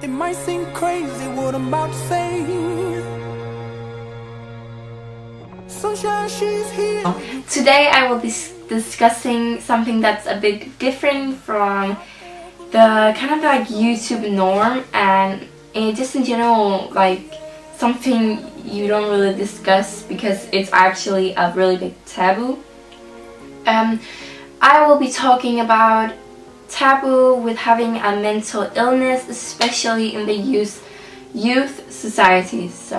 It might seem crazy what I'm about to say. Sunshine, she's here. Today I will be discussing something that's a bit different from the kind of like YouTube norm, and just in general, like something you don't really discuss because it's actually a really big taboo. I will be talking about taboo with having a mental illness, especially in the youth societies.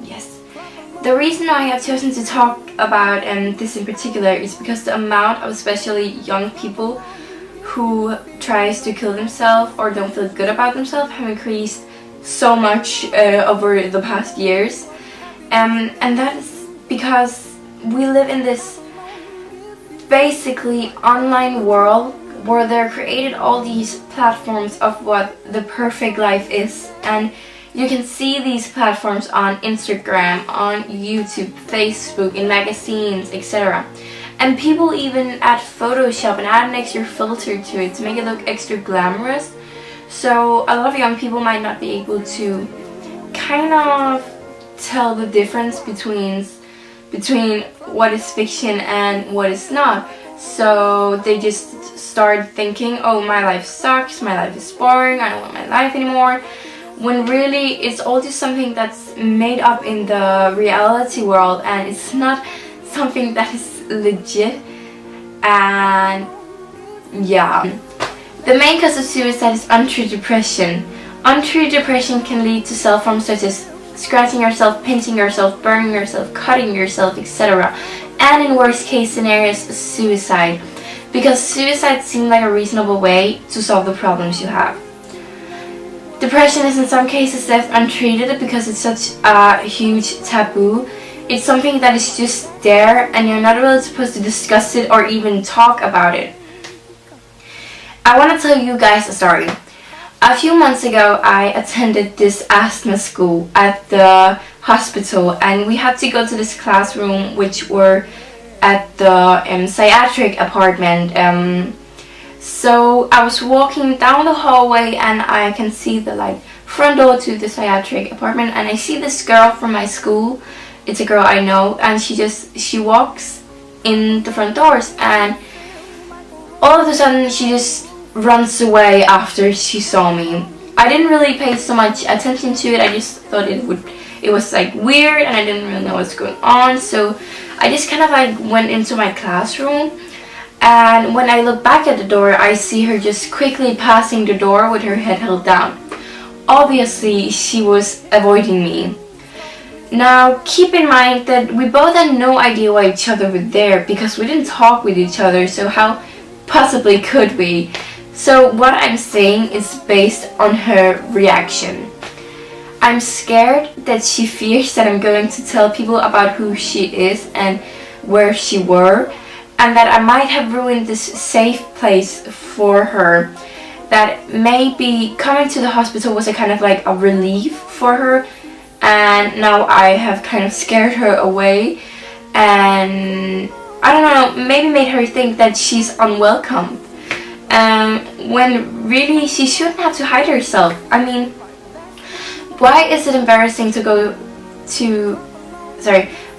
Yes. The reason I have chosen to talk about this in particular is because the amount of especially young people who tries to kill themselves or don't feel good about themselves have increased so much over the past years, and that is because we live in this basically online world where they're created all these platforms of what the perfect life is, and you can see these platforms on Instagram, on YouTube, Facebook, in magazines, etc. And people even add Photoshop and add an extra filter to it to make it look extra glamorous. So a lot of young people might not be able to kind of tell the difference between what is fiction and what is not. So they just start thinking, oh, my life sucks, my life is boring, I don't want my life anymore. When really it's all just something that's made up in the reality world, and it's not something that is legit. And yeah. The main cause of suicide is untreated depression. Untreated depression can lead to self-harm such as scratching yourself, pinching yourself, burning yourself, cutting yourself, etc. And in worst case scenarios, suicide. Because suicide seems like a reasonable way to solve the problems you have. Depression is in some cases left untreated because it's such a huge taboo. It's something that is just there and you're not really supposed to discuss it or even talk about it. I want to tell you guys a story. A few months ago I attended this asthma school at the hospital, and we had to go to this classroom which were at the psychiatric apartment. So I was walking down the hallway and I can see the front door to the psychiatric apartment, and I see this girl from my school. It's a girl I know, and she walks in the front doors, and all of a sudden she just runs away after she saw me. I didn't really pay so much attention to it. I just thought it was weird, and I didn't really know what's going on. So I just kind of went into my classroom, and when I look back at the door, I see her just quickly passing the door with her head held down. Obviously, she was avoiding me. Now, keep in mind that we both had no idea why each other were there because we didn't talk with each other, so how possibly could we? So what I'm saying is based on her reaction. I'm scared that she fears that I'm going to tell people about who she is and where she were, and that I might have ruined this safe place for her. That maybe coming to the hospital was a kind of a relief for her, and now I have kind of scared her away, and I don't know, maybe made her think that she's unwelcome. When really she shouldn't have to hide herself. I mean, why is it embarrassing to go to...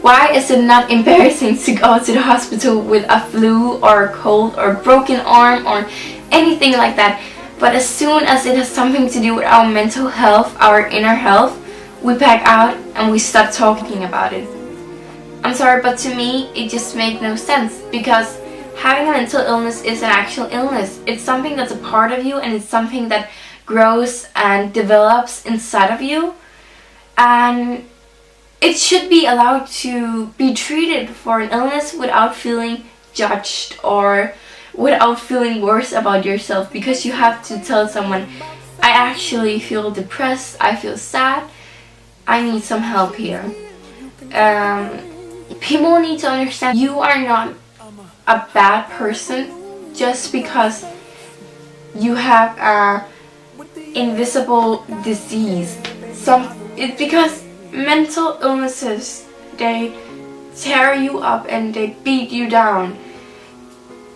Why is it not embarrassing to go to the hospital with a flu or a cold or a broken arm or anything like that? But as soon as it has something to do with our mental health, our inner health, we back out and we stop talking about it. I'm sorry, but to me it just makes no sense, because having a mental illness is an actual illness. It's something that's a part of you, and it's something that grows and develops inside of you, and it should be allowed to be treated for an illness without feeling judged or without feeling worse about yourself, because you have to tell someone, I actually feel depressed, I feel sad, I need some help here. People need to understand you are not a bad person just because you have a invisible disease. It's because mental illnesses, they tear you up and they beat you down.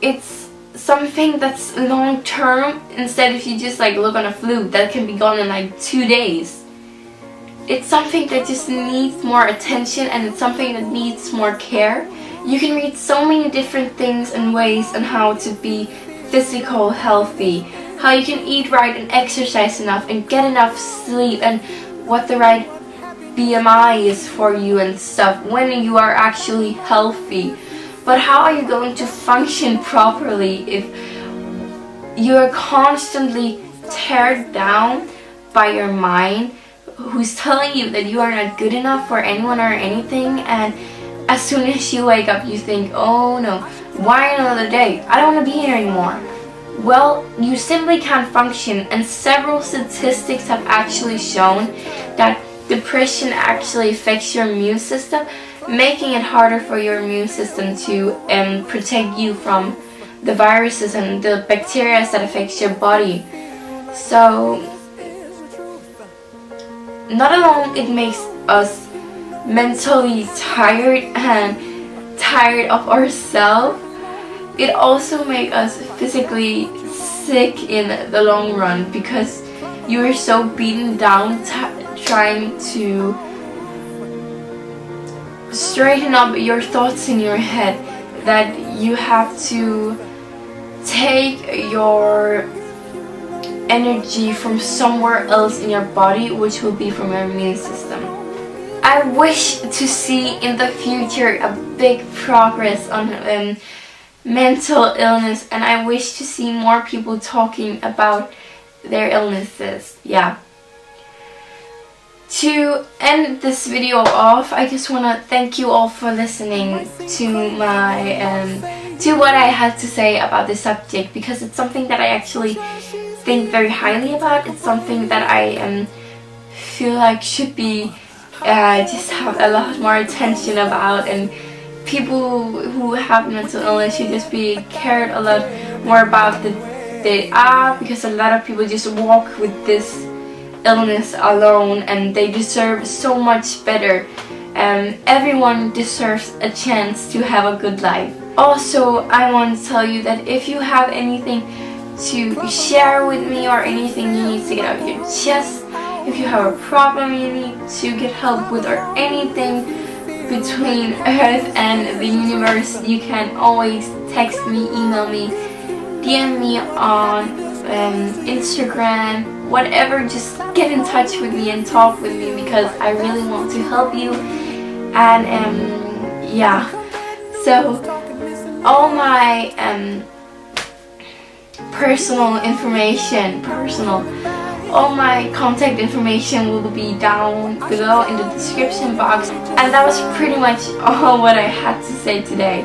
It's something that's long term, instead if you just like look on a flu that can be gone in like 2 days. It's something that just needs more attention, and it's something that needs more care. You can read so many different things and ways on how to be physical healthy, how you can eat right and exercise enough and get enough sleep, and what the right BMI is for you and stuff when you are actually healthy. But how are you going to function properly if you are constantly teared down by your mind, who's telling you that you are not good enough for anyone or anything, and as soon as you wake up you think, oh no, why another day? I don't want to be here anymore. Well, you simply can't function, and several statistics have actually shown that depression actually affects your immune system, making it harder for your immune system to protect you from the viruses and the bacteria that affects your body. So not alone it makes us mentally tired and tired of ourselves, it also makes us physically sick in the long run, because you are so beaten down trying to straighten up your thoughts in your head that you have to take your energy from somewhere else in your body, which will be from your immune system. I wish to see in the future a big progress on mental illness, and I wish to see more people talking about their illnesses. Yeah. To end this video off, I just want to thank you all for listening to my to what I had to say about this subject, because it's something that I actually think very highly about. It's something that I feel like should be just have a lot more attention about, and people who have mental illness should just be cared a lot more about than they are, because a lot of people just walk with this illness alone, and they deserve so much better. Everyone deserves a chance to have a good life. Also, I want to tell you that if you have anything to share with me or anything you need to get out of your chest, if you have a problem you need to get help with, or anything between Earth and the universe, you can always text me, email me, DM me on Instagram, whatever. Just get in touch with me and talk with me, because I really want to help you. And yeah, so all my all my contact information will be down below in the description box. And that was pretty much all what I had to say today.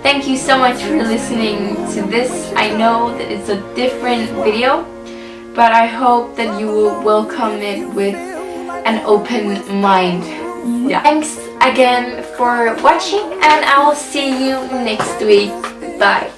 Thank you so much for listening to this. I know that it's a different video, but I hope that you will welcome it with an open mind. Yeah. Thanks again for watching, and I will see you next week. Bye.